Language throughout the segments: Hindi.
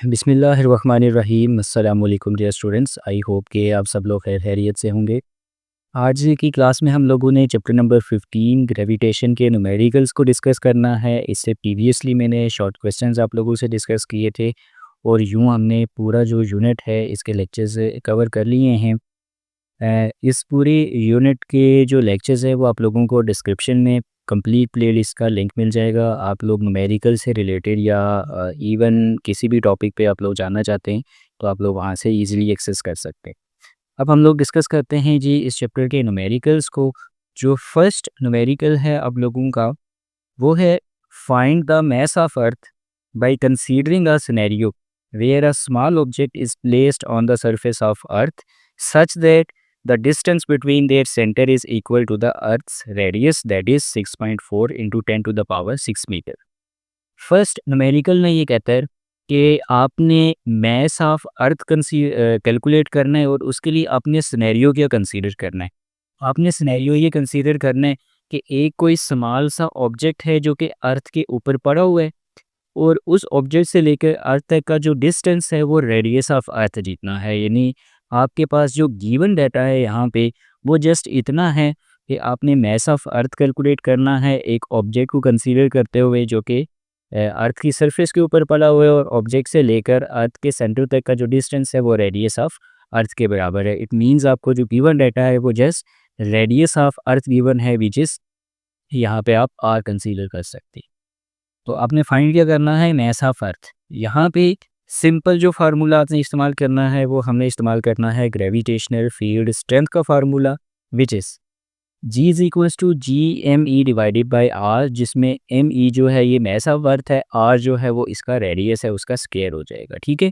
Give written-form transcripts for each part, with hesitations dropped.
बिस्मिल्लाहिर्रहमानिर्रहीम अस्सलाम वालेकुम डियर स्टूडेंट्स। आई होप कि आप सब लोग खैर खैरियत से होंगे। आज की क्लास में हम लोगों ने चैप्टर नंबर 15 ग्रेविटेशन के न्यूमेरिकल्स को डिस्कस करना है। इससे प्रीवियसली मैंने शॉर्ट क्वेश्चंस आप लोगों से डिस्कस किए थे और यूँ हमने पूरा जो यूनिट है इसके लेक्चर्स कवर कर लिए हैं। इस पूरी यूनिट के जो लेक्चर्स है वो आप लोगों को डिस्क्रिप्शन में कंप्लीट प्लेलिस्ट का लिंक मिल जाएगा। आप लोग न्यूमेरिकल से रिलेटेड या इवन किसी भी टॉपिक पे आप लोग जानना चाहते हैं तो आप लोग वहाँ से इजीली एक्सेस कर सकते हैं। अब हम लोग डिस्कस करते हैं जी इस चैप्टर के न्यूमेरिकल्स को। जो फर्स्ट न्यूमेरिकल है आप लोगों का वो है find the mass of earth by considering a scenario where a small object is placed on the surface of earth such that the distance between their center is equal to the Earth's radius, that is 6.4 into 10 to the power 6 metre. First numerical में ये कहता है कि आपने मैस ऑफ अर्थ कैलकुलेट करना है और उसके लिए आपने सिनेरियो क्या कंसीडर करना है। आपने सिनेरियो ये कंसीडर करना है कि एक कोई स्मॉल सा ऑब्जेक्ट है जो कि अर्थ के ऊपर पड़ा हुआ है और उस ऑब्जेक्ट से लेकर अर्थ तक का जो डिस्टेंस है वो रेडियस ऑफ अर्थ जितना है। यानी आपके पास जो गिवन डाटा है यहाँ पे वो जस्ट इतना है कि आपने मैस ऑफ अर्थ कैलकुलेट करना है एक ऑब्जेक्ट को कंसीडर करते हुए जो कि अर्थ की सरफेस के ऊपर पड़ा हुआ है और ऑब्जेक्ट से लेकर अर्थ के सेंटर तक का जो डिस्टेंस है वो रेडियस ऑफ अर्थ के बराबर है। इट मीन्स आपको जो गिवन डाटा है वो just radius of earth given है विच इज़ यहाँ पे आप आर कंसीडर कर सकते हैं। तो आपने फाइंड क्या करना है मैस ऑफ अर्थ। यहाँ पे सिंपल जो फार्मूला आपने इस्तेमाल करना है वो हमने इस्तेमाल करना है ग्रेविटेशनल फील्ड स्ट्रेंथ का formula which is g is equals to G M E divided by R, जिसमें एम ई जो है ये मैस ऑफ अर्थ है, आर जो है वो इसका रेडियस है उसका स्क्वायर हो जाएगा। ठीक है,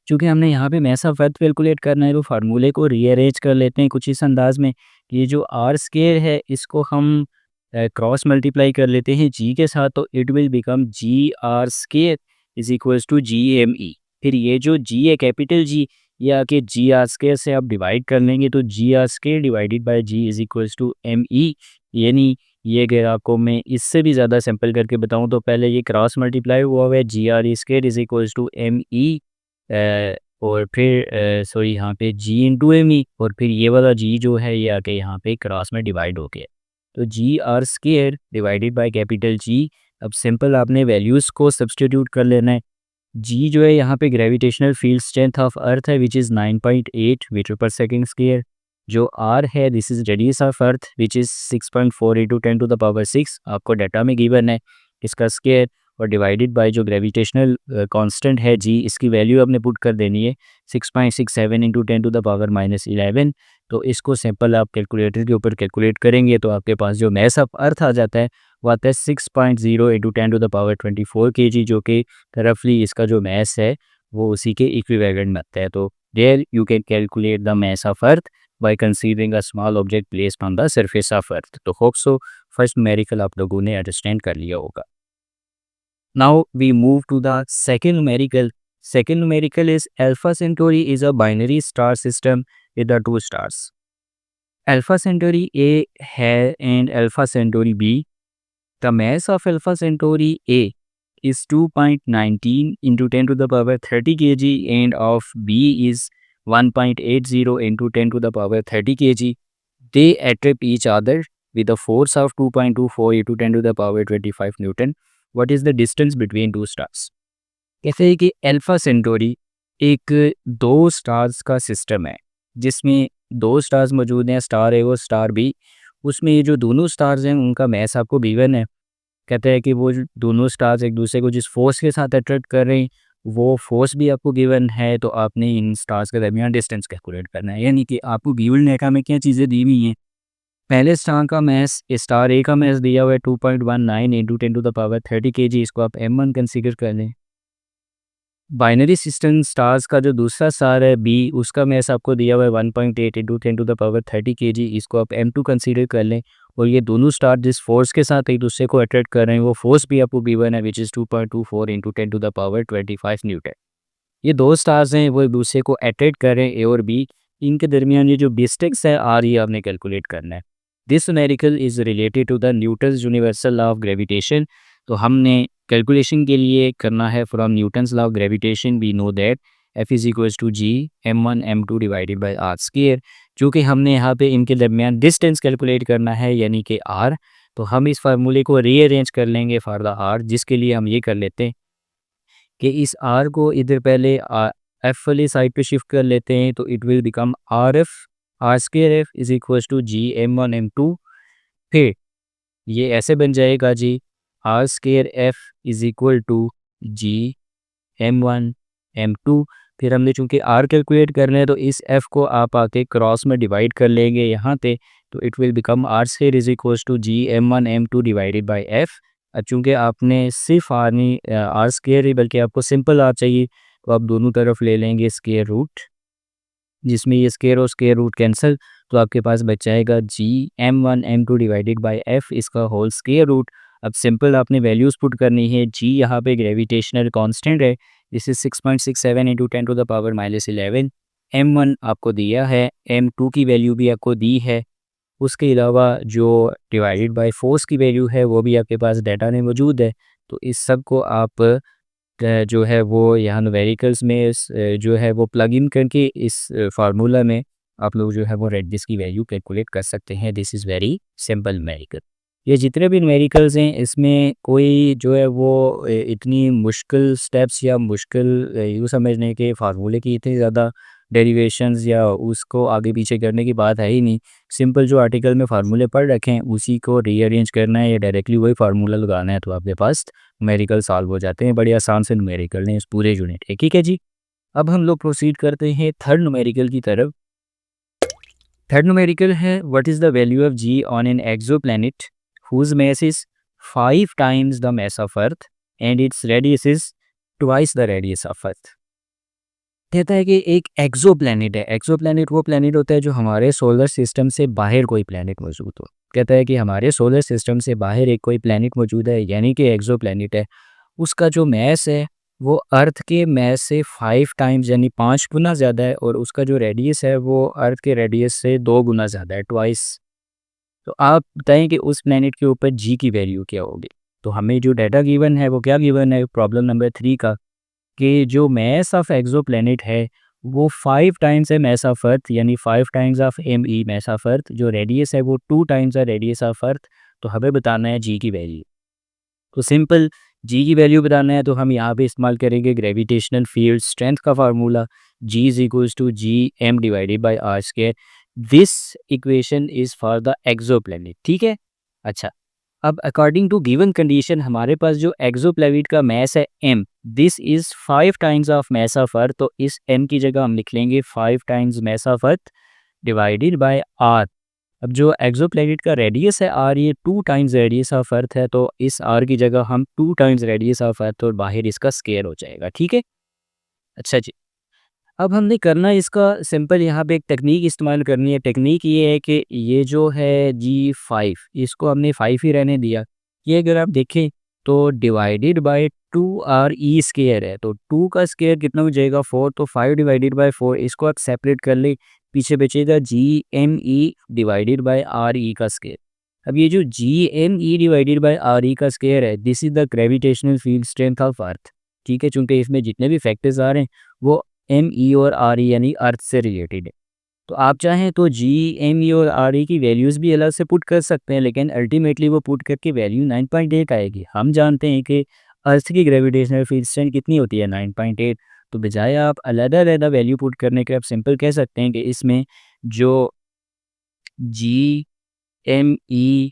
चूँकि हमने यहाँ पे मैस ऑफ अर्थ कैलकुलेट करना है तो फार्मूले को रीअरेंज कर लेते हैं कुछ इस अंदाज में। ये जो आर स्क्वायर है इसको हम क्रॉस मल्टीप्लाई कर लेते हैं जी के साथ, तो it will become g R square is equals to G M E. फिर ये जो जी है कैपिटल जी ये आके जी आर स्क्वायर से आप डिवाइड कर लेंगे तो G R square divided by G is equals to M E. यानी ये अगर आपको मैं इससे भी ज़्यादा सिंपल करके बताऊँ तो पहले ये क्रॉस मल्टीप्लाई हुआ हुआ है G R square is equals to M E और फिर सॉरी यहाँ पे जी इंटू एम ई और फिर ये वाला जी जो है ये आके यहाँ पे क्रॉस में डिवाइड हो गया। तो G R square divided by capital G. अब सिंपल आपने वैल्यूज़ को सब्स्टिट्यूट कर लेना है। जी जो है यहाँ पे gravitational field strength of earth है which is 9.8 metre per second square. जो आर है this is radius of earth which is 6.4 into 10 to the power 6 आपको डाटा में गिवन है इसका स्क्वायर, और डिवाइडेड बाय जो ग्रेविटेशनल कांस्टेंट है जी इसकी वैल्यू आपने पुट कर देनी है 6.67 इंटू 10 टू द पावर -11। तो इसको सिंपल आप कैलकुलेटर के ऊपर कैलकुलेट करेंगे तो आपके पास जो मैस ऑफ अर्थ आ जाता है वो आता है 6.0 into 10 to the power 24 kg, जो कि रफली इसका जो मैस है वो उसी के इक्विवेलेंट में आता है। तो there you can calculate the mass of earth by considering a small object placed on the surface of earth. तो होप सो फर्स्ट न्यूमेरिकल आप लोगों ने अंडरस्टैंड कर लिया होगा। Now we move to the second numerical. Second numerical is Alpha Centauri is a binary star system with the two stars. Alpha Centauri A है and Alpha Centauri B. The mass of Alpha Centauri A is 2.19 into 10 to the power 30 kg and of B is 1.80 into 10 to the power 30 kg. They attract each other with a force of 2.24 into 10 to the power 25 Newton. What is the distance between two stars? कहते हैं कि अल्फा सेंटोरी एक दो स्टार्स का सिस्टम है जिसमें दो स्टार्स मौजूद हैं, स्टार ए और स्टार बी। उसमें ये जो दोनों स्टार्स हैं उनका मैस आपको गिवन है। कहते हैं कि वो जो दोनों स्टार्स एक दूसरे को जिस फोर्स के साथ अट्रैक्ट कर रहे हैं वो फोर्स भी आपको गिवन है, तो आपने इन स्टार्स के दरमियान डिस्टेंस कैलकुलेट करना है। यानी कि आपको गिवन नेका में क्या चीज़ें दी हुई हैं। पहले स्टार का मैस स्टार ए का मैस दिया हुआ है 2.19 into 10 to the power 30 kg, इसको आप M1 कंसीडर कर लें। बाइनरी सिस्टम स्टार्स का जो दूसरा स्टार है बी उसका मैस आपको दिया हुआ है 1.8 into 10 to the power 30 kg, इसको आप M2 कंसीडर कर लें। और ये दोनों स्टार जिस फोर्स के साथ एक दूसरे को अट्रैक्ट कर रहे हैं वो फोर्स भी आपको गिवन है which is 2.24 into 10 to the power 25 newton. ये दो स्टार्स हैं वो एक दूसरे को अट्रैक्ट कर रहे हैं ए और बी, इनके दरमियान ये जो डिस्टेंस है आर ये आपने कैलकुलेट करना है। This numerical is related to the Newton's universal law of gravitation. तो हमने कैलकुलेशन के लिए करना है from Newton's law of gravitation we know that F is equals to G m1 m2 divided by R square. चूँकि हमने यहाँ पे इनके दरमियान डिस्टेंस कैलकुलेट करना है यानी कि r, तो हम इस फार्मूले को रीअरेंज कर लेंगे फॉर द r, जिसके लिए हम ये कर लेते हैं कि इस r को इधर पहले f वाली साइड पे शिफ्ट कर लेते हैं, तो it will become RF r square f is equals to G m1 m2। फिर ये ऐसे बन जाएगा G r square f is equal to G m1 m2। फिर हमने चूंकि r कैलकुलेट करना है तो इस f को आप आके क्रॉस में डिवाइड कर लेंगे यहाँ पे, तो it will become r square is equals to G m1 m2 divided by f। अब चूंकि आपने सिर्फ r नहीं r स्क्वायर ही बल्कि आपको सिंपल r चाहिए, तो आप दोनों तरफ ले लेंगे स्क्वायर रूट, जिसमें ये स्क्वायर और स्क्वायर रूट कैंसिल, तो आपके पास बच जाएगा G m1 m2 divided by f इसका होल स्क्वायर रूट। अब सिंपल आपने वैल्यूज़ पुट करनी है। जी यहाँ पे ग्रेविटेशनल कांस्टेंट है, this is 6.67 into 10 to the power -11। m1 आपको दिया है, m2 की वैल्यू भी आपको दी है, उसके अलावा जो डिवाइडेड बाय फोर्स की वैल्यू है वो भी आपके पास डाटा में मौजूद है। तो इस सब को आप जो है वो यहाँ न्यूमेरिकल्स में जो है वो प्लग इन करके इस फार्मूला में आप लोग जो है वो रेडियस की वैल्यू कैलकुलेट कर सकते हैं। This is very simple numerical. ये जितने भी न्यूमेरिकल्स हैं इसमें कोई जो है वो इतनी मुश्किल स्टेप्स या मुश्किल यूँ समझने के फार्मूले की इतनी ज़्यादा डेरिवेशंस या उसको आगे पीछे करने की बात है ही नहीं। सिंपल जो आर्टिकल में फार्मूले पढ़ रखे हैं उसी को रीअरेंज करना है या डायरेक्टली वही फार्मूला लगाना है, तो आपके पास न्यूमेरिकल सॉल्व हो जाते हैं। बड़ी आसान से न्यूमेरिकल हैं इस पूरे यूनिट के, ठीक है जी। अब हम लोग प्रोसीड करते हैं थर्ड न्यूमेरिकल की तरफ। थर्ड न्यूमेरिकल है what is the value of g on an exoplanet whose mass is 5 times the mass of Earth and its radius is twice the radius of Earth। कहता है कि एक एक्सोप्लैनेट है। एक्सोप्लैनेट वो प्लैनेट होता है जो हमारे सोलर सिस्टम से बाहर कोई प्लैनेट मौजूद हो। कहता है कि हमारे सोलर सिस्टम से बाहर एक कोई प्लैनेट मौजूद है यानी कि एक्सोप्लैनेट है, उसका जो मैस है वो अर्थ के मैस से 5 टाइम्स यानी 5 गुना ज़्यादा है, और उसका जो रेडियस है वो अर्थ के रेडियस से 2 गुना ज़्यादा है, ट्वाइस। तो आप बताएं कि उस प्लैनेट के ऊपर जी की वैल्यू क्या होगी। तो हमें जो डाटा गिवन है वो क्या गिवन है प्रॉब्लम नंबर 3 का, कि जो मैस ऑफ एक्सोप्लैनेट है वो 5 टाइम्स है मैस ऑफ अर्थ यानी 5 times of ME mess of अर्थ, जो रेडियस है वो 2 टाइम्स है रेडियस ऑफ अर्थ। तो हमें बताना है जी की वैल्यू। तो सिंपल जी की वैल्यू बताना है तो हम यहाँ पे इस्तेमाल करेंगे ग्रेविटेशनल फील्ड स्ट्रेंथ का formula, g is equals to G M divided by R square. This equation is for the exoplanet, ठीक है। अच्छा, अब अकॉर्डिंग टू गिवन कंडीशन हमारे पास जो एक्सोप्लैनेट का मैस है m, this is 5 times of mass of earth, तो इस m की जगह हम लिख लेंगे 5 times mess of earth divided by r। अब जो एक्सोप्लैनेट का रेडियस है r, ये 2 टाइम्स रेडियस ऑफ अर्थ है, तो इस r की जगह हम 2 टाइम्स रेडियस ऑफ अर्थ और बाहर इसका स्क्वायर हो जाएगा, ठीक है। अच्छा जी, अब हमने करना इसका सिंपल यहाँ पे एक टेक्निक इस्तेमाल करनी है। टेक्निक ये है कि ये जो है G5 इसको हमने 5 ही रहने दिया। ये अगर आप देखें तो डिवाइडेड बाय 2RE स्क्वायर है, तो 2 का स्क्वायर कितना हो जाएगा 4, तो 5 डिवाइडेड बाय 4 इसको आप सेपरेट कर ले, पीछे बचेगा GME डिवाइडेड बाय RE का स्क्वायर। अब ये जो GME डिवाइडेड बाय RE का स्क्वायर है this is the gravitational field strength of अर्थ, ठीक है। चूंकि इसमें जितने भी फैक्टर्स आ रहे हैं वो ME और RE यानी अर्थ से रिलेटेड है। तो आप चाहें तो GME और RE की वैल्यूज़ भी अलग से पुट कर सकते हैं, लेकिन अल्टीमेटली वो पुट करके वैल्यू 9.8 आएगी। हम जानते हैं कि अर्थ की ग्रेविटेशनल फील्ड स्ट्रेंथ कितनी होती है 9.8। तो बजाय आप अलग-अलग वैल्यू पुट करने के आप सिंपल कह सकते हैं कि इसमें जो GME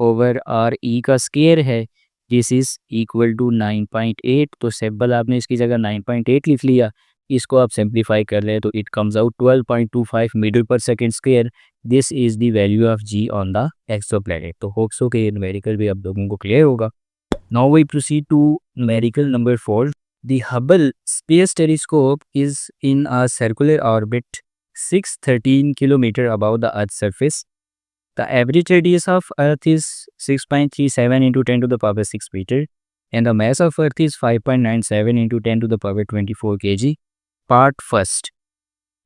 ओवर RE का स्क्वायर है दिस इज़ इक्वल टू 9.8। तो सिंपल आपने इसकी जगह 9.8 लिख लिया, इसको आप सिंप्लीफाई कर लें तो it comes out 12.25 metre per second square. This is the value of g on the exoplanet. तो होप सो कि ये न्यूमेरिकल भी आप लोगों को क्लियर होगा। Now we proceed to numerical number 4। The Hubble space telescope is in a circular orbit 613 kilometre about the earth surface. The average radius of Earth is 6.37 into 10 to the power 6 meter, and the mass of Earth is 5.97 into 10 to the power 24 kg. Part first,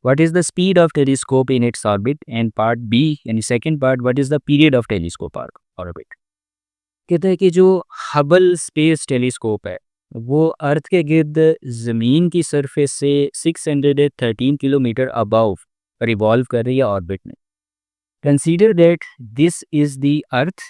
what is the speed of telescope in its orbit? And part B, and the second part, what is the period of telescope orbit? कहते हैं कि जो हबल स्पेस टेलीस्कोप है वो अर्थ के गिर्द ज़मीन की सरफेस से 613 किलोमीटर अबव रिवॉल्व कर रही है ऑर्बिट में। Consider that this is the earth,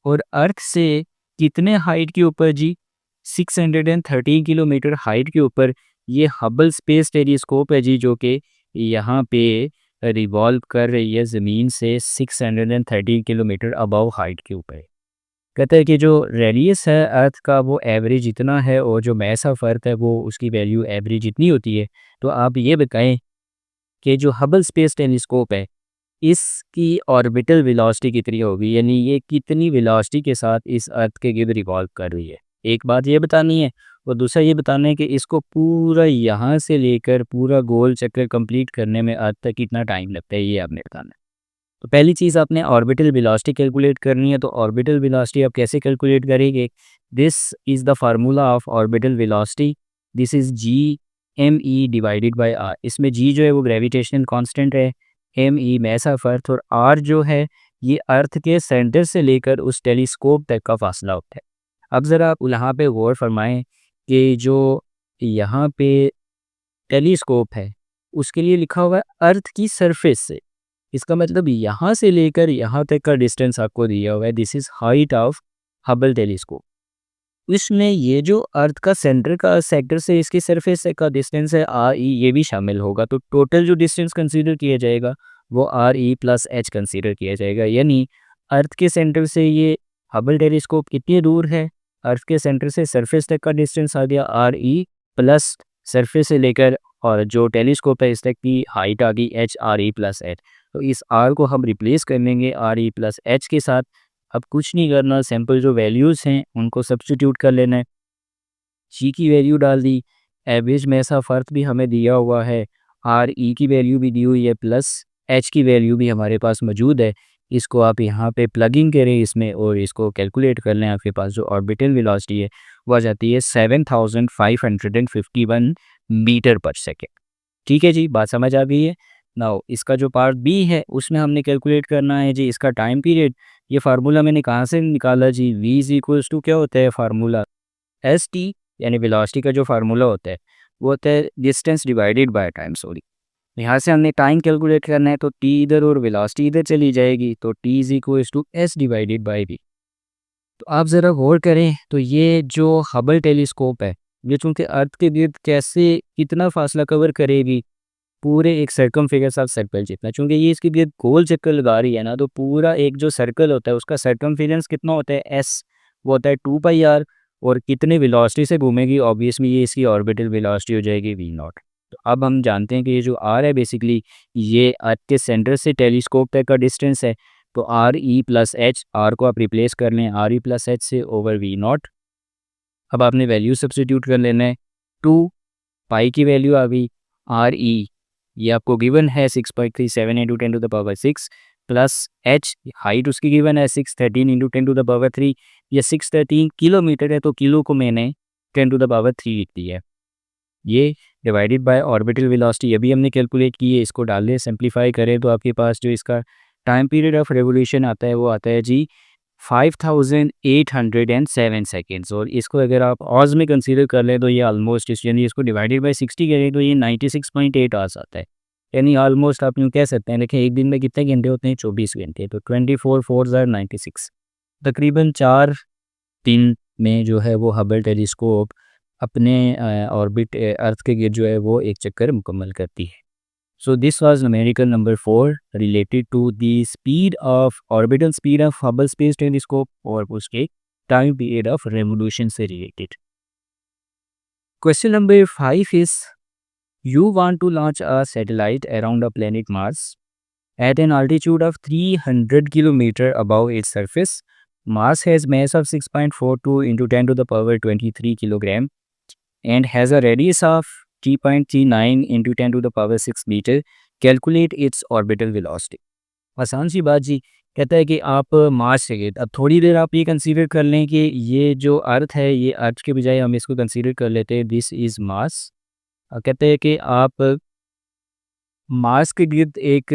और अर्थ से कितने हाइट के ऊपर जी? 613 किलोमीटर हाइट के ऊपर ये हबल स्पेस टेलीस्कोप है जी, जो कि यहाँ पे रिवॉल्व कर रही है ज़मीन से 613 किलोमीटर अबव हाइट के ऊपर। कहते हैं कि जो रेडियस है अर्थ का वो एवरेज इतना है, और जो मैस ऑफ अर्थ है वो उसकी वैल्यू एवरेज इतनी होती है। तो आप ये बताएं कि जो हबल स्पेस टेलीस्कोप है इसकी ऑर्बिटल वेलोसिटी कितनी होगी, यानी ये कितनी वेलोसिटी के साथ इस अर्थ के गिर्द रिवॉल्व कर रही है। एक बात ये बतानी है, और दूसरा ये बताना है कि इसको पूरा यहाँ से लेकर पूरा गोल चक्कर कंप्लीट करने में अर्थ तक कितना टाइम लगता है, ये आपने बताना है। तो पहली चीज़ आपने ऑर्बिटल वेलोसिटी कैलकुलेट करनी है। तो ऑर्बिटल वेलोसिटी आप कैसे कैलकुलेट करेंगे? This is the formula of orbital velocity. This is G M E divided by R. इसमें जी जो है वो ग्रेविटेशनल कांस्टेंट है, M E mass of earth, और आर जो है ये अर्थ के सेंटर से लेकर उस टेलीस्कोप तक का फासला होता है। अब ज़रा आप यहाँ पे गौर फरमाएं कि जो यहाँ पे टेलीस्कोप है उसके लिए लिखा हुआ है अर्थ की सरफेस से। इसका मतलब यहाँ से लेकर यहाँ तक का डिस्टेंस आपको दिया हुआ है। This is height of Hubble telescope. इसमें ये जो अर्थ का सेंटर का सेक्टर से इसकी सरफेस से का डिस्टेंस है आर ई, ये भी शामिल होगा। तो टोटल जो डिस्टेंस कंसीडर किया जाएगा वो are E plus H consider किया जाएगा। यानी अर्थ के सेंटर से ये हबल टेलीस्कोप कितनी दूर है? अर्थ के सेंटर से सरफेस तक का डिस्टेंस आ गया आर ई प्लस सरफेस से लेकर और जो टेलीस्कोप है इस तक की हाइट आ गई H R E plus H. तो इस आर को हम रिप्लेस कर लेंगे आर ई प्लस एच के साथ। अब कुछ नहीं करना, सैम्पल जो वैल्यूज़ हैं उनको सब्स्टिट्यूट कर लेना है। जी की वैल्यू डाल दी, एवरेज मैस ऑफ अर्थ भी हमें दिया हुआ है, आर ई की वैल्यू भी दी हुई है, प्लस एच की वैल्यू भी हमारे पास मौजूद है। इसको आप यहाँ पे प्लगिंग करें इसमें और इसको कैलकुलेट कर लें। आपके पास जो ऑर्बिटल वेलोसिटी है वो आ जाती है 7551 मीटर पर सेकेंड। ठीक है जी, बात समझ आ गई है। नाउ इसका जो पार्ट बी है उसमें हमने कैलकुलेट करना है जी इसका टाइम पीरियड। ये फार्मूला मैंने कहाँ से निकाला जी? v इज इक्वल्स टू क्या होता है फार्मूला? एस टी, यानी वेलोसिटी का जो फार्मूला होता है वो होता है distance divided by time. Sorry, यहाँ से हमने टाइम कैलकुलेट करना है तो t इधर और वेलोसिटी इधर चली जाएगी, तो t is equals to S divided by v। तो आप ज़रा गौर करें तो ये जो हबल टेलीस्कोप है ये चूँकि अर्थ के गिर्द कैसे कितना फासला कवर करेगी? पूरे एक सर्कमफिगर्स ऑफ सर्कल जितना। चूँकि ये इसके गिर्द गोल चक्कर लगा रही है ना, तो पूरा एक जो सर्कल होता है उसका सर्कमफिरेंस कितना होता है? एस, वो होता है 2 पाई आर। और कितने वेलोसिटी से घूमेगी? ऑब्वियसली ये इसकी ऑर्बिटल वेलोसिटी हो जाएगी वी नॉट। तो अब हम जानते हैं कि ये जो आर है बेसिकली ये अर्थ के सेंटर से टेलीस्कोप तक का डिस्टेंस है। तो R E plus H, R को आप रिप्लेस कर लें आर ई प्लस एच से ओवर वी नॉट। अब आपने वैल्यू सब्स्टिट्यूट कर लेना है। 2 पाई की वैल्यू आ गई, आर ई ये आपको गिवन है 6.37 into 10 to the power 6, plus H height उसकी गिवन है 613 इंटू 10 टू द पावर 3। ये 613 किलोमीटर है तो किलो को मैंने 10 टू द पावर 3 लिख दिया है। ये डिवाइडेड बाय ऑर्बिटल वेलोसिटी ये भी हमने कैलकुलेट की है। इसको डाल दें, सिंप्लीफाई करें तो आपके पास जो इसका टाइम पीरियड ऑफ रेवोल्यूशन आता है वो आता है जी 5807 सेकेंड्स। और इसको अगर आप ऑज में कंसीडर कर लें तो ये ऑलमोस्ट यानी इसको डिवाइडेड बाय 60 करें तो ये 96.8 आवर्स आता है। यानी ऑलमोस्ट आप यूँ कह सकते हैं। देखिए एक दिन में कितने घंटे होते हैं? 24 घंटे। तो 24 4 ज़ार 96, तकरीबन 4 दिन में जो है वो हबल टेलीस्कोप अपने ऑर्बिट अर्थ के गिर्द जो है वो एक चक्कर मुकम्मल करती है। So this was numerical number 4 related to the speed of orbital speed of Hubble Space Telescope और उसके time period of revolution से related. Question number 5 is you want to launch a satellite around a planet Mars at an altitude of 300 kilometer above its surface. Mars has mass of 6.42 into 10 to the power 23 kilogram and has a radius of 3.39 into 10 to the power 6 metre. Calculate its orbital velocity. आसान सी बात जी। कहता है कि आप मार्स से गए। अब थोड़ी देर आप ये कंसीडर कर लें कि ये जो अर्थ है ये अर्थ के बजाय हम इसको कंसीडर कर लेते हैं दिस इज़ मार्स। कहते हैं कि आप मार्स के गिर्द एक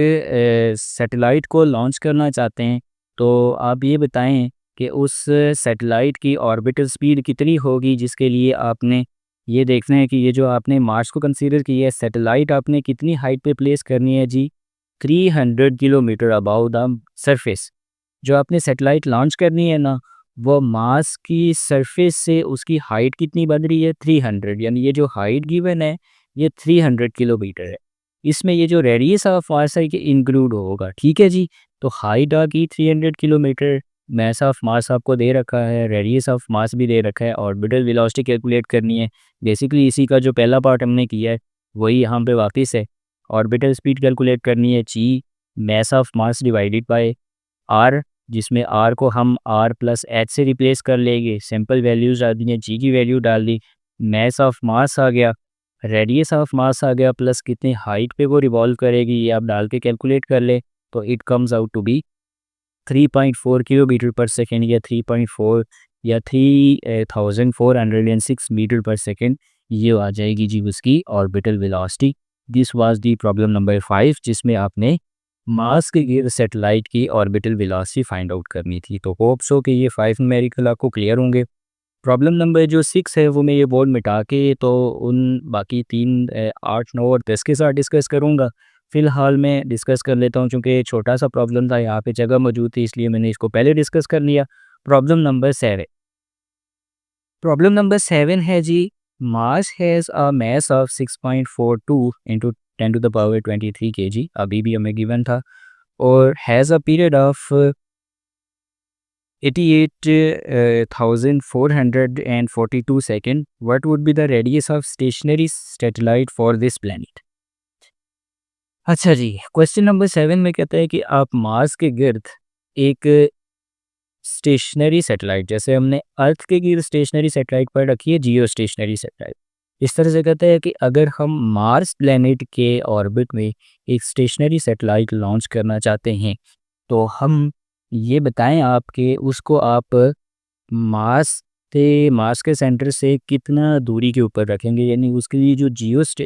सैटेलाइट को लॉन्च करना चाहते हैं। तो आप ये बताएं कि उस सैटेलाइट की ऑर्बिटल स्पीड कितनी होगी, जिसके लिए आपने ये देखना है कि ये जो आपने मार्स को कंसीडर किया है, सैटेलाइट आपने कितनी हाइट पे प्लेस करनी है जी, 300 किलोमीटर अबाउ द सरफेस। जो आपने सैटेलाइट लॉन्च करनी है ना, वो मार्स की सरफेस से उसकी हाइट कितनी बन रही है, 300, यानी ये जो हाइट गिवन है ये 300 किलोमीटर है। इसमें ये जो रेडियस ऑफ मार्स है ये इंक्लूड होगा, ठीक है जी। तो हाइट आ गई 300 किलोमीटर, मास ऑफ मार्स आपको दे रखा है, रेडियस ऑफ मार्स भी दे रखा है, ऑर्बिटल वेलोसिटी कैलकुलेट करनी है। बेसिकली इसी का जो पहला पार्ट हमने किया है वही यहाँ पे वापस है। ऑर्बिटल स्पीड कैलकुलेट करनी है, G mass of Mars divided by R, जिसमें आर को हम आर प्लस एच से रिप्लेस कर लेंगे। सिंपल वैल्यूज डाल दी हैं, जी की वैल्यू डाल दी, मास ऑफ मार्स आ गया, रेडियस ऑफ मार्स आ गया, प्लस कितनी हाइट पे वो रिवॉल्व करेगी ये आप डाल के कैलकुलेट कर ले। तो it comes out to be 3.4 kilometre per second, या 3.4 या 3406 मीटर पर सेकेंड, ये आ जाएगी जी उसकी orbital velocity. This was the problem number 5, जिसमें आपने मार्स के गिर्द सैटेलाइट की ऑर्बिटल वेलोसिटी फाइंड आउट करनी थी। तो होप सो कि ये 5 न्यूमेरिकल आपको क्लियर होंगे। प्रॉब्लम नंबर जो 6 है वो मैं ये बोर्ड मिटा के तो उन बाकी 3 8 9 और 10 के साथ डिस्कस करूँगा। फ़िलहाल मैं डिस्कस कर लेता हूँ, चूँकि छोटा सा प्रॉब्लम था, यहाँ पे जगह मौजूद थी, इसलिए मैंने इसको पहले डिस्कस कर लिया। प्रॉब्लम नंबर 7, प्रॉब्लम नंबर 7 है जी, Mars has a mass of 6.42 into 10 to the power 23 K G, अभी भी हमें गिवन था, और has a period of 88,442 second. What would be the radius of stationary satellite for this planet. अच्छा जी, क्वेश्चन नंबर 7 में कहता है कि आप मार्स के गिर्द एक स्टेशनरी सैटेलाइट, जैसे हमने अर्थ के गिर्द स्टेशनरी सैटेलाइट पर रखी है जियो स्टेशनरी सैटेलाइट, इस तरह से कहता है कि अगर हम मार्स प्लैनेट के ऑर्बिट में एक स्टेशनरी सैटेलाइट लॉन्च करना चाहते हैं, तो हम ये बताएं आपके उसको आप मार्स के सेंटर से कितना दूरी के ऊपर रखेंगे, यानी उसके लिए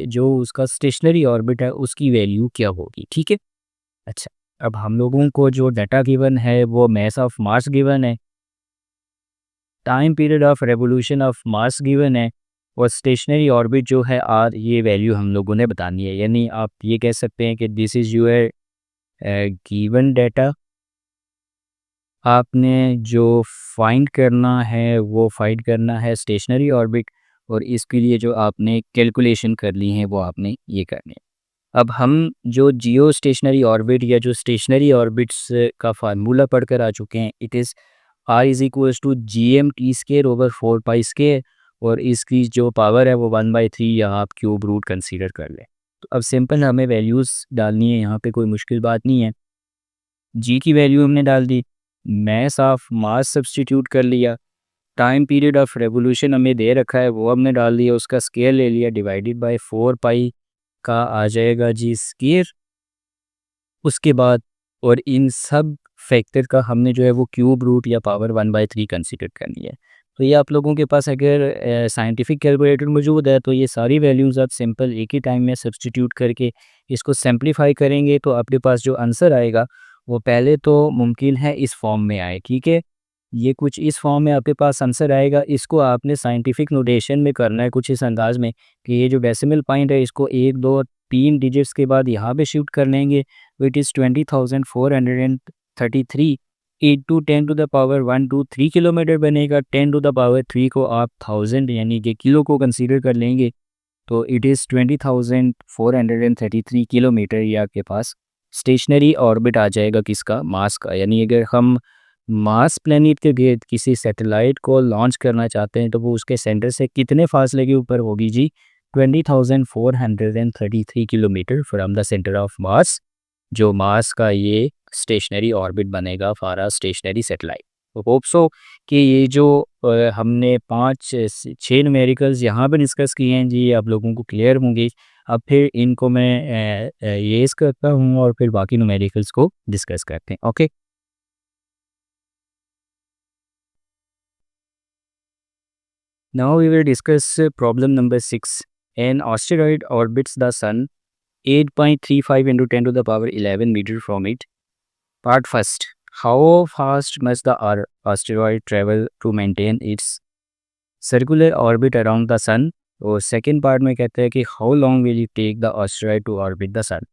जो उसका स्टेशनरी ऑर्बिट है उसकी वैल्यू क्या होगी, ठीक है। अच्छा, अब हम लोगों को जो डाटा गिवन है वो मास ऑफ मार्स गिवन है, time period of revolution of Mars given है, और स्टेशनरी ऑर्बिट जो है आर, ये वैल्यू हम लोगों ने बतानी है। यानी आप ये कह सकते हैं कि this is your given data. आपने जो फाइंड करना है वो फाइंड करना है स्टेशनरी ऑर्बिट, और इसके लिए जो आपने कैलकुलेशन कर ली है वो आपने ये करनी है। अब हम जो जियो स्टेशनरी ऑर्बिट या जो स्टेशनरी ऑर्बिट्स का फार्मूला पढ़कर आ चुके हैं, it is R is equals to G M T square over 4 pi square, और इसकी जो पावर है वो 1/3 या आप क्यूब रूट कंसीडर कर लें। तो अब सिंपल हमें वैल्यूज़ डालनी है, यहाँ पे कोई मुश्किल बात नहीं है। जी की वैल्यू हमने डाल दी, मास ऑफ मास सब्स्टिट्यूट कर लिया, टाइम पीरियड ऑफ रेवोल्यूशन हमें दे रखा है वो हमने डाल दिया, उसका स्केयर ले लिया, डिवाइडेड बाय 4 पाई का आ जाएगा जी स्केयर। उसके बाद और इन सब फैक्टर का हमने जो है वो क्यूब रूट या पावर 1/3 कंसीडर करनी है। तो ये आप लोगों के पास अगर साइंटिफिक कैलकुलेटर मौजूद है तो ये सारी वैल्यूज़ आप सिंपल एक ही टाइम में सब्स्टिट्यूट करके इसको सिंप्लीफाई करेंगे, तो आपके पास जो आंसर आएगा वो पहले तो मुमकिन है इस फॉर्म में आए, ठीक है। ये कुछ इस फॉर्म में आपके पास आंसर आएगा, इसको आपने साइंटिफिक नोटेशन में करना है कुछ इस अंदाज में कि ये जो डेसिमल पॉइंट है इसको 1 2 3 डिजिट्स के बाद यहाँ पे शिफ्ट कर लेंगे, which is 20,433 into 10 to the power 123 kilometre बनेगा। 10 टू द पावर 3 को आप 1000 यानी कि किलो को कंसीडर कर लेंगे, तो इट इज़ 20,433 किलोमीटर ये आपके पास स्टेशनरी ऑर्बिट आ जाएगा किसका, मार्स का। यानी अगर हम मार्स प्लैनेट के गिर्द किसी सैटेलाइट को लॉन्च करना चाहते हैं तो वो उसके सेंटर से कितने फासले के ऊपर होगी जी, 20,433 kilometre from the centre of Mars, जो मार्स का ये स्टेशनरी ऑर्बिट बनेगा फॉर अ स्टेशनरी सैटेलाइट। तो होप सो कि ये जो हमने 5 6 न्यूमेरिकल्स यहाँ पे डिस्कस किए हैं जी, ये आप लोगों को क्लियर होंगे। अब फिर इनको मैं रेज़ करता हूँ और फिर बाकी न्यूमेरिकल्स को डिस्कस करते हैं, okay. Now we will discuss problem number 6. An asteroid orbits the sun 8.35 into 10 to the power 11 meter from it. Part first. How fast must the asteroid travel to maintain its circular orbit around the sun. और सेकेंड पार्ट में कहते हैं कि how long will it take the asteroid to orbit the sun.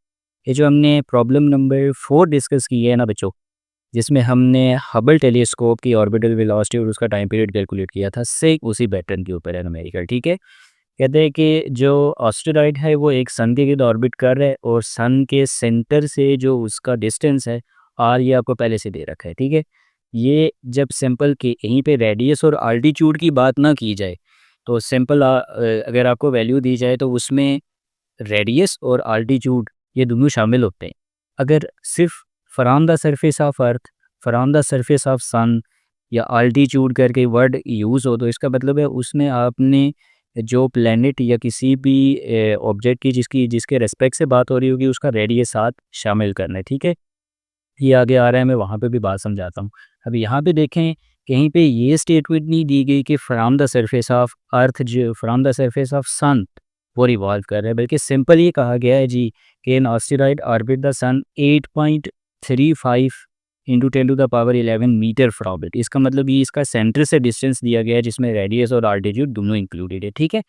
ये जो हमने प्रॉब्लम नंबर 4 डिस्कस की है ना बच्चों, जिसमें हमने हबल टेलीस्कोप की ऑर्बिटल वेलोसिटी और उसका टाइम पीरियड कैलकुलेट किया था, से उसी पैटर्न के ऊपर है न्यूमेरिकल। ठीक है, कहते हैं कि जो ऑस्टेरॉइड है वो एक सन के गिर्द ऑर्बिट कर रहा है और सन के सेंटर से जो उसका डिस्टेंस है आर, ये आपको पहले से दे रखा है। ठीक है, ये जब सिंपल के यहीं पे रेडियस और आल्टीट्यूड की बात ना की जाए तो सिंपल अगर आपको वैल्यू दी जाए तो उसमें रेडियस और आल्टीट्यूड ये दोनों शामिल होते हैं। अगर सिर्फ from the surface of earth, from the surface of sun या आल्टीट्यूड करके वर्ड यूज़ हो तो इसका मतलब है उसमें आपने जो प्लेनेट या किसी भी ऑब्जेक्ट की जिसके रेस्पेक्ट से बात हो रही होगी उसका रेडियस साथ शामिल करना है। ठीक है, ये आगे आ रहा है, मैं वहाँ पे भी बात समझाता हूँ। अब यहाँ पे देखें, कहीं पे ये स्टेटमेंट नहीं दी गई कि फ्रॉम द सरफेस ऑफ अर्थ, जो फ्रॉम द सरफेस ऑफ सन वो रिवॉल्व कर रहा है, बल्कि सिंपल ये कहा गया है जी कि an asteroid orbit the sun 8.35 into 10⁻11 metre from it. इसका मतलब ये इसका सेंटर से डिस्टेंस दिया गया है जिसमें रेडियस और आल्टीट्यूड दोनों इंक्लूडेड है। ठीक है,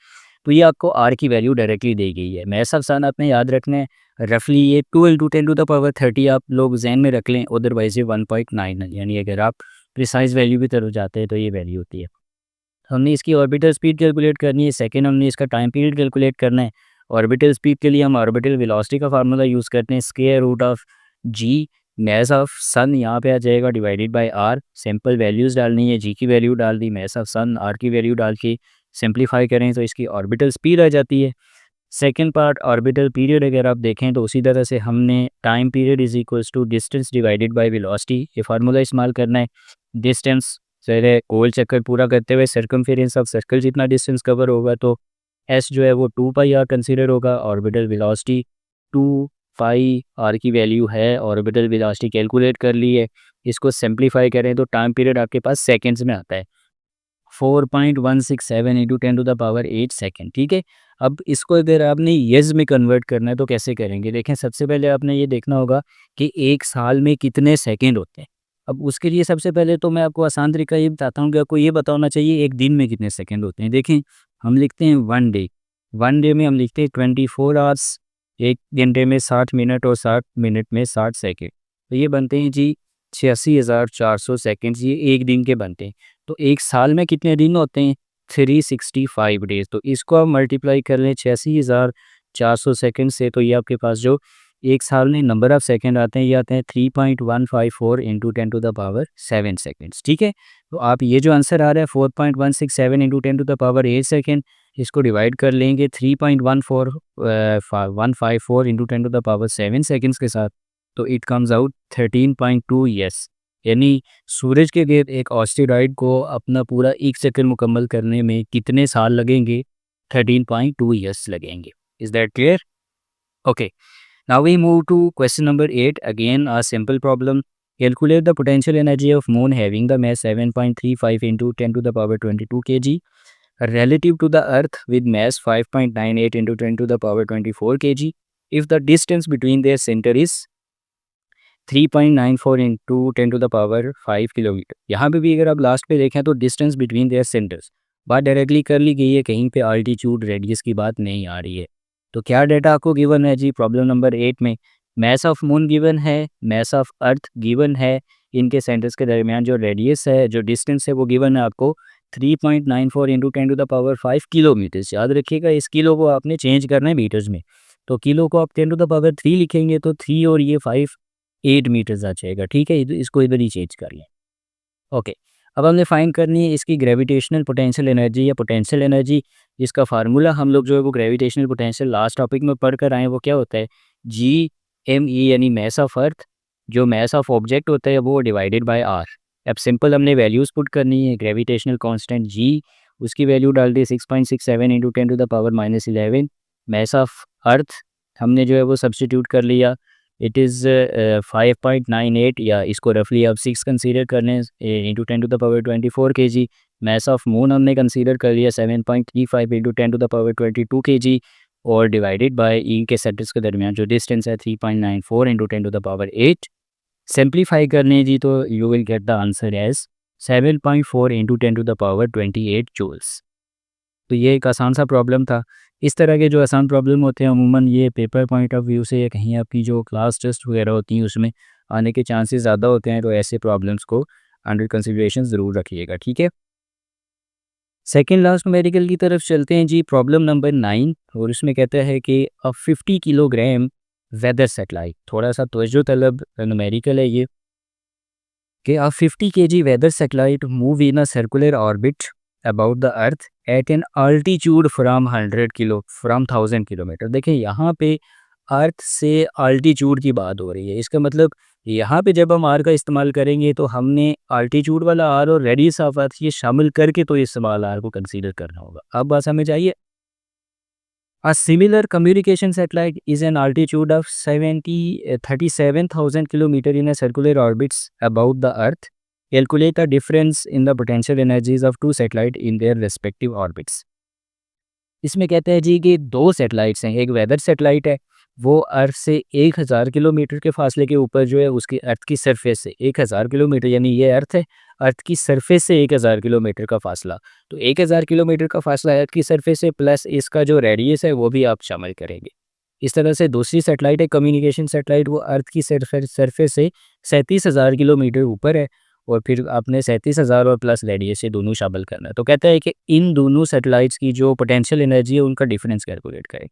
तो ये आपको आर की वैल्यू डायरेक्टली दी गई है। मैथ्स ऑफ सन आपने याद रखना है, रफली ये 2 इंटू 10⁻30 आप लोग जहन में रख लें, अदरवाइज ये 1.9 है, यानी अगर आप प्रिसाइज वैल्यू की तरफ जाते हैं तो ये वैल्यू होती है। हमने इसकी ऑर्बिटल स्पीड कैलकुलेट करनी है, सेकंड हमने इसका टाइम पीरियड कैलकुलेट करना है। ऑर्बिटल स्पीड के लिए हम ऑर्बिटल वेलोसिटी का फार्मूला यूज़ करते हैं, square root of G mass of sun यहाँ पे आ जाएगा divided by R. Simple values डालनी है, जी की वैल्यू डाल दी, मैस ऑफ सन आर की वैल्यू डाल के सिंप्लीफाई करें तो इसकी ऑर्बिटल स्पीड आ जाती है। सेकेंड पार्ट ऑर्बिटल पीरियड अगर आप देखें तो उसी तरह से हमने time period is equals to distance divided by velocity, ये फार्मूला इस्तेमाल करना है। डिस्टेंस सर गोल चक्कर पूरा करते हुए सर्कमफेरेंस ऑफ सर्कल जितना डिस्टेंस कवर होगा तो एस जो है वो 2πr कंसिडर होगा। ऑर्बिटल वेलोसिटी 2πr की वैल्यू है, ऑर्बिटल वेलोसिटी कैलकुलेट कर ली है। इसको सिंप्लीफाई करें तो टाइम पीरियड आपके पास सेकेंड्स में आता है, 4.167 इंटू 10⁻8 सेकेंड। ठीक है, अब इसको अगर आपने ईयर्स में कन्वर्ट करना है तो कैसे करेंगे, देखें सबसे पहले आपने ये देखना होगा कि एक साल में कितने सेकंड होते हैं। अब उसके लिए सबसे पहले तो मैं आपको आसान तरीका ये बताता हूँ कि आपको ये बताना चाहिए एक दिन में कितने सेकंड होते हैं। देखें, हम लिखते हैं वन डे में हम लिखते हैं 24 आवर्स, एक घंटे में 60 मिनट और 60 मिनट में 60 सेकेंड, तो ये बनते हैं जी 86,400 सेकेंड्स, ये एक दिन के बनते हैं। तो एक साल में कितने दिन होते हैं, 365 डेज। तो इसको आप मल्टीप्लाई कर लें 86,400 सेकेंड से, तो ये आपके पास जो एक साल में नंबर ऑफ सेकेंड आते हैं ये आते हैं 3.154 इंटू 10⁻7 सेकेंड्स। ठीक है, तो आप ये जो आंसर आ रहा है 4.167 इंटू 10⁻8 सेकेंड, इसको डिवाइड कर लेंगे 3.154 इंटू 10⁻7 सेकेंड्स के साथ, तो इट कम्स आउट 13.2 ईयर्स। यानी सूरज के गिर्द एक ऑस्टेरॉइड को अपना पूरा एक चक्कर मुकम्मल करने में कितने साल लगेंगे, 13.2 ईयर्स लगेंगे। Is that clear? Okay, now we move to question number 8, again a simple problem. Calculate the potential energy of moon having the mass 7.35 into 10⁻22 kg relative to the earth with mass 5.98 into 10⁻24 kg if the distance between their center is 3.94 into 10⁻5 kilometre. यहाँ पे भी अगर आप लास्ट पे देखें तो डिस्टेंस बिटवीन देयर सेंटर्स बात डायरेक्टली कर ली गई है, कहीं पे आल्टीट्यूड रेडियस की बात नहीं आ रही है। तो क्या डाटा आपको गिवन है जी प्रॉब्लम नंबर 8 में, मैस ऑफ मून गिवन है, मैस ऑफ अर्थ गिवन है, इनके सेंटर्स के दरमियान जो रेडियस है, जो डिस्टेंस है वो गिवन है आपको 3.94 इंटू 10⁻5 किलोमीटर्स। याद रखिएगा इस किलो को आपने चेंज करना है मीटर्स में, तो किलो को आप 10⁻3 लिखेंगे तो 3 और ये 5 8 मीटर्स आ जाएगा। ठीक है, इसको इधर ही चेंज कर लें। ओके, अब हमने फाइंड करनी है इसकी ग्रेविटेशनल पोटेंशियल एनर्जी या पोटेंशियल एनर्जी, जिसका फार्मूला हम लोग जो है वो ग्रेविटेशनल पोटेंशियल लास्ट टॉपिक में पढ़ कर आए, वो क्या होता है GME यानी मैस ऑफ अर्थ, जो मैस ऑफ ऑब्जेक्ट होता है वो डिवाइडेड बाय आर। अब सिंपल हमने वैल्यूज़ पुट करनी है, ग्रेविटेशनल कांस्टेंट G उसकी वैल्यू डाल दी 6.67 इंटू 10⁻11। मैस ऑफ अर्थ हमने जो है वो सब्सटीट्यूट कर लिया, इट इज़ 5.98 या इसको रफली आप 6 कंसीडर कर लें into 10⁻24 kg। Mass of moon हमने कंसीडर कर लिया 7.35 इंटू 10⁻22 kg और डिवाइडेड बाय ई के सेंटर्स के दरमियान जो डिस्टेंस है 3.94 इंटू 10⁻8 सिंप्लीफाई करने जी तो you will get the answer as 7.4 into 10⁻28 joules. तो ये एक आसान सा प्रॉब्लम था। इस तरह के जो आसान प्रॉब्लम होते हैं अमूमन ये पेपर पॉइंट ऑफ व्यू से या कहीं आपकी जो क्लास टेस्ट वगैरह होती हैं उसमें आने के चांसेस ज़्यादा होते हैं, तो ऐसे प्रॉब्लम्स को अंडर कंसिडरेशन ज़रूर रखिएगा, ठीक है। सेकेंड लास्ट न्यूमेरिकल की तरफ चलते हैं जी, प्रॉब्लम नंबर 9, और इसमें कहता है कि 50 किलोग्राम वेदर सेटेलाइट, थोड़ा सा तवज्जो तलब न्यूमेरिकल है ये, कि 50 kg weather satellite move in a circular orbit about the earth at an altitude from 1000 kilometre. देखिए यहाँ पे अर्थ से अल्टीट्यूड की बात हो रही है, इसका मतलब यहाँ पे जब हम आर का इस्तेमाल करेंगे तो हमने अल्टीट्यूड वाला आर और रेडियस ऑफ अर्थ ये शामिल करके तो इस्तेमाल आर को कंसीडर करना होगा। अब बात समझ आइए। A similar communication satellite is an altitude of 37,000 km in a circular orbits about the Earth. Calculate the difference in the potential energies of two satellites in their respective orbits. इसमें कहते हैं जी कि दो सैटेलाइट्स हैं, एक वेदर सैटेलाइट है, वो अर्थ से 1000 किलोमीटर के फासले के ऊपर जो है उसकी अर्थ की सरफेस से 1000 किलोमीटर, यानी ये अर्थ है, अर्थ की सरफेस से 1000 किलोमीटर का फासला। तो 1000 किलोमीटर का फासला अर्थ की सरफेस से प्लस इसका जो रेडियस है वो भी आप शामिल करेंगे। इस तरह से दूसरी सैटेलाइट है कम्युनिकेशन सैटेलाइट, वो अर्थ की सरफेस से 37,000 किलोमीटर ऊपर है, और फिर आपने 37,000 और प्लस रेडियस से दोनों शामिल करना है। तो कहता है कि इन दोनों सैटेलाइट्स की जो पोटेंशियल एनर्जी है उनका डिफरेंस कैलकुलेट करें।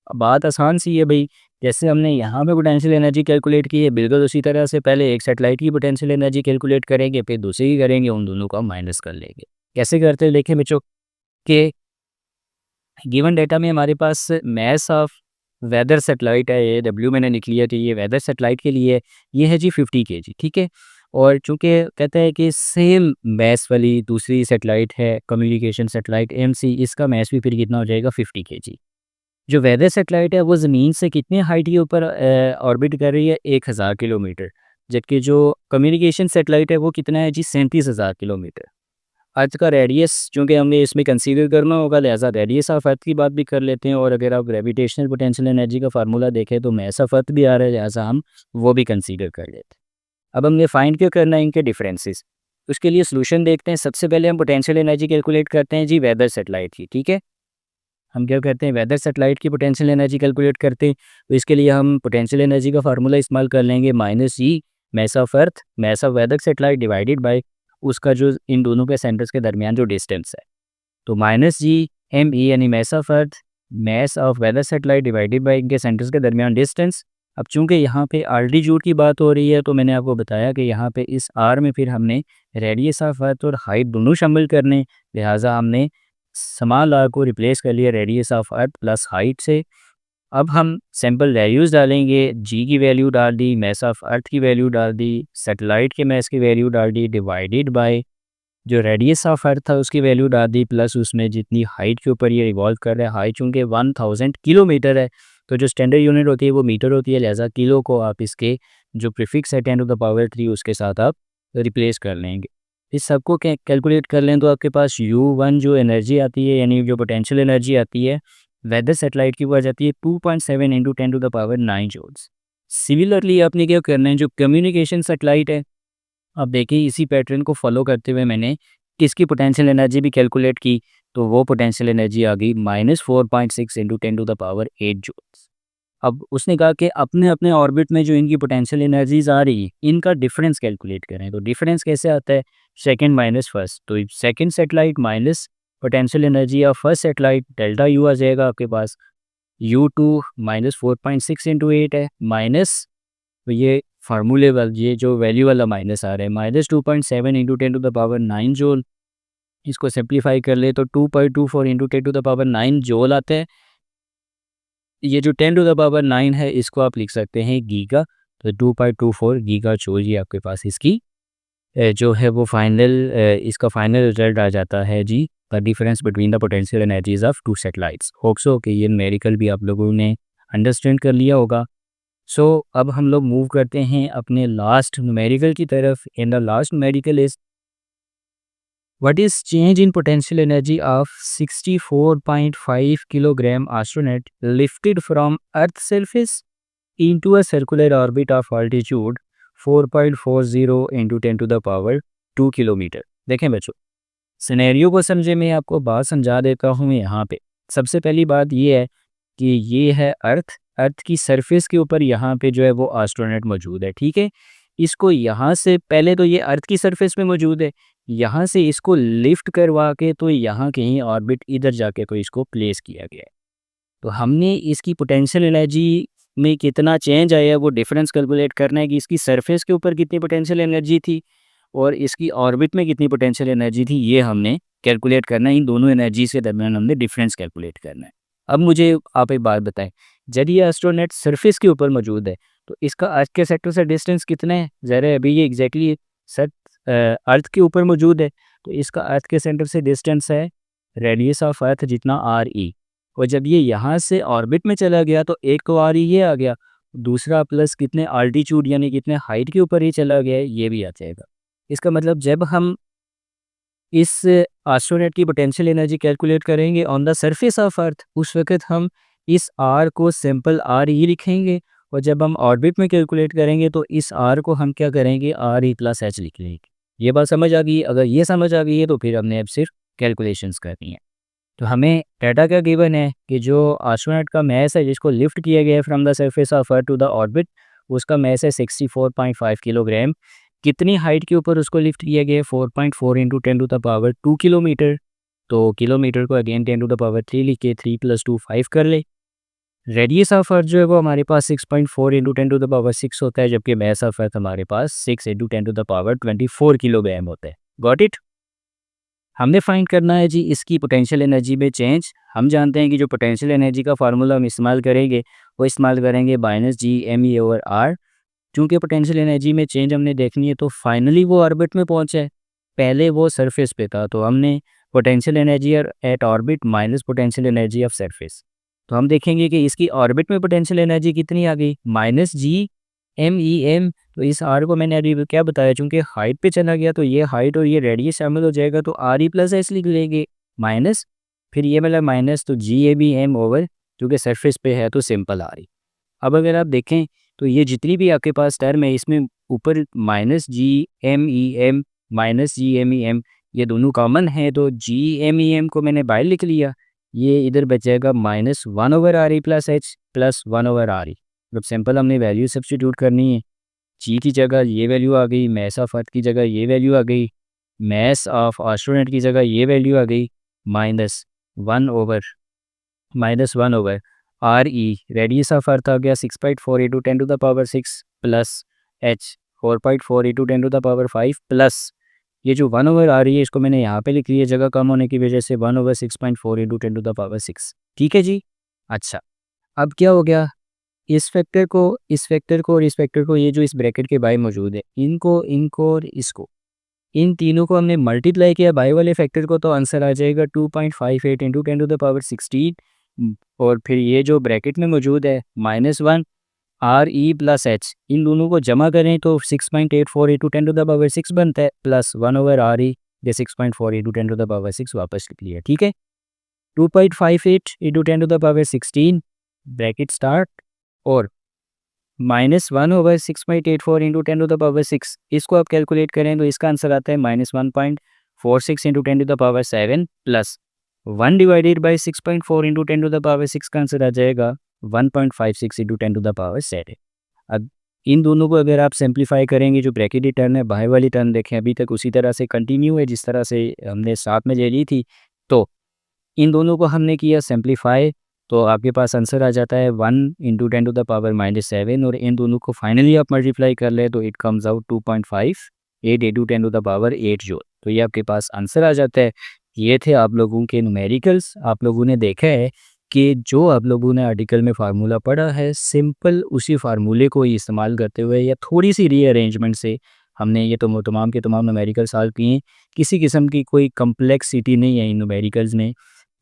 अब बात आसान सी है भाई, जैसे हमने यहाँ पे पोटेंशियल एनर्जी कैलकुलेट की है, बिल्कुल उसी तरह से पहले एक सैटेलाइट की पोटेंशियल एनर्जी कैलकुलेट करेंगे, फिर दूसरी की करेंगे, उन दोनों का माइनस कर लेंगे। कैसे करते हैं देखें बच्चों, कि गिवन डेटा में हमारे पास मैस ऑफ वेदर सेटेलाइट है, ये डब्ल्यू मैंने लिख लिया कि ये वेदर सेटेलाइट के लिए ये है जी 50 kg, ठीक है। और चूंकि कहता है कि सेम मैस वाली दूसरी सेटेलाइट है कम्युनिकेशन सेटेलाइट एमसी, इसका मैस भी फिर कितना हो जाएगा 50 kg। जो वेदर सेटेलाइट है वो ज़मीन से कितने हाइट के ऊपर ऑर्बिट कर रही है, 1000 किलोमीटर, जबकि जो कम्युनिकेशन सेटेलाइट है वो कितना है जी 37,000 किलोमीटर। अर्थ का रेडियस चूँकि हमने इसमें कंसीडर करना होगा, लिहाजा रेडियस ऑफ अर्थ की बात भी कर लेते हैं, और अगर आप ग्रेविटेशनल पोटेंशियल एनर्जी का फार्मूला देखें तो मैस ऑफ अर्थ भी आ रहा है, लिहाजा हम वो भी कंसीडर कर लेते हैं। अब हमने फाइंड क्या करना है, इनके डिफरेंसेस। उसके लिए सोल्यूशन देखते हैं। सबसे पहले हम पोटेंशियल एनर्जी कैलकुलेट करते हैं जी वेदर सेटेलाइट की, ठीक है। हम क्या करते हैं, वेदर सेटेलाइट की पोटेंशियल एनर्जी कैलकुलेट करते हैं, तो इसके लिए हम पोटेंशियल एनर्जी का फार्मूला इस्तेमाल कर लेंगे, -g mass of earth mass of weather satellite divided by उसका जो इन दोनों के सेंटर्स के दरमियान जो डिस्टेंस है, तो -g यानी mass of earth mass of weather satellite divided by इनके सेंटर्स के दरमियान डिस्टेंस। अब चूंकि यहाँ पे आल्टीट्यूड की बात हो रही है, तो मैंने आपको बताया कि यहाँ पे इस आर में फिर हमने रेडियस ऑफ अर्थ और हाइट दोनों शामिल करने, लिहाजा हमने स्मॉल आर को रिप्लेस कर लिया radius of earth plus height से। अब हम सैम्पल वैल्यूज़ डालेंगे, जी की वैल्यू डाल दी, मैस ऑफ अर्थ की वैल्यू डाल दी, सैटेलाइट के मैस की वैल्यू डाल दी, डिवाइडेड बाय जो रेडियस ऑफ अर्थ था उसकी वैल्यू डाल दी, प्लस उसमें जितनी हाइट के ऊपर ये रिवॉल्व कर रहा है, हाइट चूँकि 1000 किलोमीटर है, तो जो स्टैंडर्ड यूनिट होती है वो मीटर होती है, लिहाजा किलो को आप इसके जो प्रीफिक्स है 10⁻³ उसके साथ आप रिप्लेस कर लेंगे। इस सबको कैलकुलेट कर लें तो आपके पास U1 जो एनर्जी आती है, यानी जो पोटेंशियल एनर्जी आती है वेदर सेटेलाइट की, वो आ जाती है 2.7 इंटू 10⁻9 जूल्स। सिमिलरली आपने क्या करना है, जो कम्युनिकेशन सेटेलाइट है, अब देखिए इसी पैटर्न को फॉलो करते हुए मैंने किसकी पोटेंशियल एनर्जी भी कैलकुलेट की, तो वो पोटेंशियल एनर्जी आ गई -4.6 इंटू 10�8 जूल्स। अब उसने कहा कि अपने अपने ऑर्बिट में जो इनकी पोटेंशियल एनर्जीज आ रही है इनका डिफरेंस कैलकुलेट करें। तो डिफरेंस कैसे आता है, सेकंड माइनस फर्स्ट, तो second satellite minus potential energy of first satellite, delta U आ जाएगा आपके पास, U2 -4.6 इंटू 8 है, माइनस तो ये फार्मूले वाला ये जो वैल्यू वाला माइनस आ रहा है -2.7 इंटू 10⁻9 जूल। इसको सिंप्लीफाई कर ले तो 2.24 इंटू 10⁻9 जूल आता है। ये जो 10⁻9 है इसको आप लिख सकते हैं गीगा, तो 2.24 गीगा जूल ये आपके पास इसकी जो है वो फाइनल इसका फाइनल रिजल्ट आ जाता है जी, the difference between the potential energies of two satellites. Hope so कि ये न्यूमेरिकल भी आप लोगों ने अंडरस्टैंड कर लिया होगा। सो अब हम लोग मूव करते हैं अपने लास्ट न्यूमेरिकल की तरफ। In the last numerical is what is change in potential energy of 64.5 kilogram astronaut lifted from earth surface into a circular orbit of altitude 4.40 into 10⁻² kilometre. देखें बच्चों, सिनेरियो को समझे, मैं आपको बात समझा देता हूँ यहाँ पे। सबसे पहली बात ये है कि ये है अर्थ। अर्थ की सरफेस के ऊपर यहाँ पे जो है वो एस्ट्रोनॉट मौजूद है, ठीक है। इसको यहाँ से पहले तो ये अर्थ की सरफेस पे मौजूद है, यहाँ से इसको लिफ्ट करवा के तो यहाँ कहीं ऑर्बिट इधर जाके तो इसको प्लेस किया गया है। तो हमने इसकी पोटेंशियल एनर्जी में कितना चेंज आया है वो डिफरेंस कैलकुलेट करना है कि इसकी सरफेस के ऊपर कितनी पोटेंशियल एनर्जी थी और इसकी ऑर्बिट में कितनी पोटेंशियल एनर्जी थी, ये हमने कैलकुलेट करना है। इन दोनों एनर्जी के दरमियान हमने डिफरेंस कैलकुलेट करना है। अब मुझे आप एक बात बताएं, जब ये एस्ट्रोनॉट सरफेस के ऊपर मौजूद है तो इसका अर्थ के सेक्टर से डिस्टेंस कितना है? ज़रा अभी ये एग्जैक्टली सर अर्थ के ऊपर मौजूद है तो इसका अर्थ के सेंटर से डिस्टेंस है रेडियस ऑफ अर्थ जितना RE। और जब ये यहाँ से ऑर्बिट में चला गया तो एक तो RE ये आ गया, दूसरा प्लस कितने आल्टीट्यूड यानी कितने हाइट के ऊपर ही चला गया है ये भी आ जाएगा। इसका मतलब जब हम इस एस्ट्रोनॉट की पोटेंशियल एनर्जी कैलकुलेट करेंगे ऑन द सरफेस ऑफ अर्थ, उस वक्त हम इस R को सिंपल RE लिखेंगे और जब हम ऑर्बिट में कैलकुलेट करेंगे तो इस R को हम क्या करेंगे RE + H लिख लेंगे। ये बात समझ आ गई? अगर ये समझ आ गई है तो फिर हमने अब सिर्फ कैलकुलेशंस करनी है। तो हमें डाटा क्या गिवन है कि जो एस्ट्रोनॉट का मैस है जिसको लिफ्ट किया गया है from the surface of earth to the orbit, उसका मैस है 64.5 किलोग्राम। कितनी हाइट के ऊपर उसको लिफ्ट किया गया है? 4.4 इंटू 10⁻² किलोमीटर। तो किलोमीटर को अगेन 10⁻³ लिख के 3 + 2 5 कर ले। रेडियस ऑफ अर्थ जो है वो हमारे पास 6.4 इंटू 10⁻6 होता है, जबकि मैस ऑफ अर्थ हमारे पास 6 इंटू 10⁻24 किलोग्राम होता है। Got it? हमने फाइंड करना है जी इसकी पोटेंशियल एनर्जी में चेंज। हम जानते हैं कि जो पोटेंशियल एनर्जी का फार्मूला हम इस्तेमाल करेंगे वो इस्तेमाल करेंगे -G_me/r। चूँकि पोटेंशियल एनर्जी में चेंज हमने देखनी है तो फाइनली वो ऑर्बिट में पहुंचा है, पहले वो सरफेस पे था, तो हमने potential energy at orbit minus potential energy of surface. तो हम देखेंगे कि इसकी ऑर्बिट में पोटेंशियल एनर्जी कितनी आ गई? -G_me/m। तो इस R को मैंने अभी क्या बताया, चूँकि हाइट पे चला गया तो ये हाइट और ये रेडियस शामिल हो जाएगा तो RE + H लिख लेंगे माइनस, फिर ये वाला माइनस तो G_me/m ओवर, क्योंकि सरफेस पे है तो सिंपल RE। अब अगर आप देखें तो ये जितनी भी आपके पास टर्म है इसमें ऊपर -G_me/m -G_me/m ये दोनों कॉमन है, तो G_me/m को मैंने बाहर लिख लिया, ये इधर बचेगा -1/RE + H + 1/RE। जब सिंपल हमने वैल्यू सब्स्टिट्यूट करनी है, जी की जगह ये वैल्यू आ गई, मैस ऑफ अर्थ की जगह ये वैल्यू आ गई, मैस ऑफ एस्ट्रोनॉट की जगह ये वैल्यू आ गई, -1/RE। रेडियस ऑफ अर्थ आ गया 6.4 into 10⁻6 plus H 4.4 into 10⁻5 plus ये जो 1/RE है इसको मैंने यहाँ पे लिख लिया जगह कम होने की वजह से 1/6.4 इंटू 10⁻6। ठीक है जी। अच्छा, अब क्या हो गया, इस फैक्टर को और इस फैक्टर को, ये जो इस ब्रैकेट के बाहर मौजूद है, इनको और इसको, इन तीनों को हमने मल्टीप्लाई किया बाई वाले फैक्टर को तो आंसर आ जाएगा 2.58 इंटू 10⁻16। और फिर ये जो ब्रैकेट में मौजूद है -1RE + H, इन दोनों को जमा करें तो 6.84 इंटू 10⁻6 बनता है प्लस 1/RE, ये 6.4 इंटू 10⁻6 वापस लिख लिया। ठीक है, 2.58 इंटू 10⁻16 ब्रैकेट स्टार्ट और -1/6.84 इंटू 10⁻6, इसको आप कैलकुलेट करें तो इसका आंसर आता है -1.46 इंटू 10⁻7 प्लस 1/6.4 इंटू 10⁻6 का आंसर आ जाएगा 1.56 इंटू 10⁻7। अब इन दोनों को अगर आप सिंप्लीफाई करेंगे, जो ब्रैकेट टर्म है बाहर वाली टर्म देखें अभी तक उसी तरह से कंटिन्यू है जिस तरह से हमने साथ में ले ली थी, तो इन दोनों को हमने किया सिंप्लीफाई तो आपके पास आंसर आ जाता है 1 इंटू 10⁻7 और इन दोनों को फाइनली आप मल्टीप्लाई कर ले तो it comes out 2.58 into 10⁸ joule. तो ये आपके पास आंसर आ जाता है। ये थे आप लोगों के न्यूमेरिकल्स। आप लोगों ने देखा है कि जो आप लोगों ने आर्टिकल में फार्मूला पढ़ा है, सिंपल उसी फार्मूले को ही इस्तेमाल करते हुए या थोड़ी सी रीअरेंजमेंट से हमने ये तो तमाम के तमाम न्यूमेरिकल सॉल्व किए हैं। किसी किस्म की कोई कम्प्लेक्सिटी नहीं है इन न्यूमेरिकल्स में।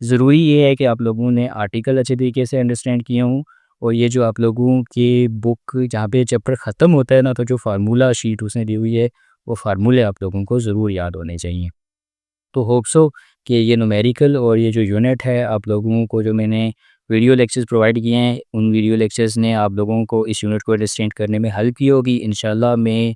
ज़रूरी ये है कि आप लोगों ने आर्टिकल अच्छे तरीके से अंडरस्टैंड किए हों और ये जो आप लोगों की बुक जहाँ पे चैप्टर ख़त्म होता है ना, तो जो फार्मूला शीट उसने दी हुई है वो फार्मूले आप लोगों को ज़रूर याद होने चाहिए। तो होप सो कि ये न्यूमेरिकल और ये जो यूनिट है आप लोगों को जो मैंने वीडियो लेक्चर्स प्रोवाइड किए हैं, उन वीडियो लेक्चर्स ने आप लोगों को इस यूनिट को अंडरस्टैंड करने में हेल्प की होगी। इंशाल्लाह मैं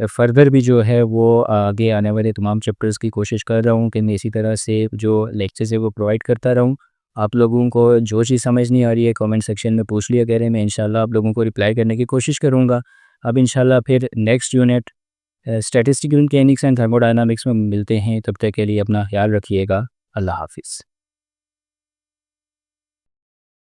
फ़र्दर भी जो है वो आगे आने वाले तमाम चैप्टर्स की कोशिश कर रहा हूँ कि मैं इसी तरह से जो लेक्चर्स है वो प्रोवाइड करता रहूँ। आप लोगों को जो चीज़ समझ नहीं आ रही है कमेंट सेक्शन में पूछ लिया करें, मैं इंशाल्लाह आप लोगों को रिप्लाई करने की कोशिश करूँगा। अब इंशाल्लाह फिर next unit statistical mechanics and thermodynamics में मिलते हैं। तब तक के लिए अपना ख्याल रखिएगा। अल्लाह हाफ़िज़।